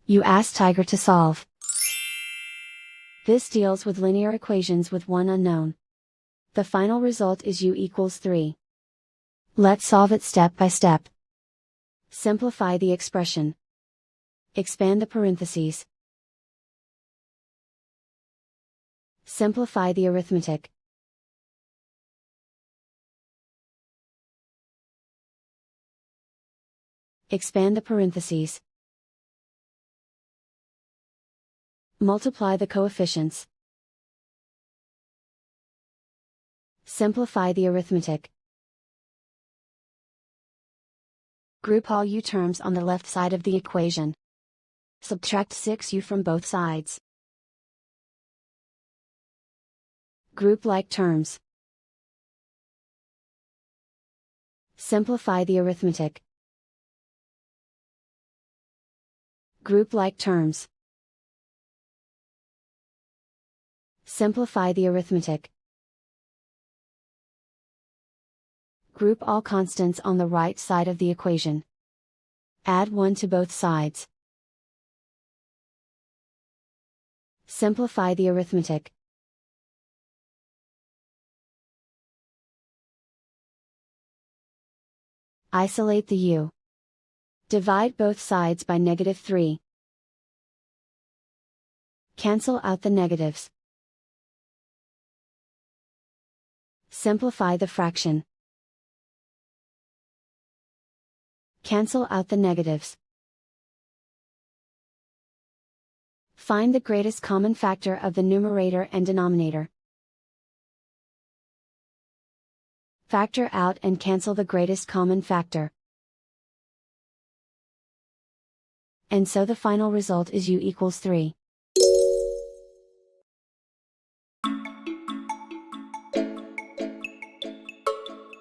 You ask Tiger to solve. This deals with linear equations with one unknown. The final result is u equals 3. Let's solve it step by step. Simplify the expression. Expand the parentheses. Simplify the arithmetic. Expand the parentheses. Multiply the coefficients. Simplify the arithmetic. Group all u terms on the left side of the equation. Subtract 6u from both sides. Group like terms. Simplify the arithmetic. Group like terms. Simplify the arithmetic. Group all constants on the right side of the equation. Add 1 to both sides. Simplify the arithmetic. Isolate the u. Divide both sides by -3. Cancel out the negatives. Simplify the fraction. Cancel out the negatives. Find the greatest common factor of the numerator and denominator. Factor out and cancel the greatest common factor. And so the final result is u equals 3.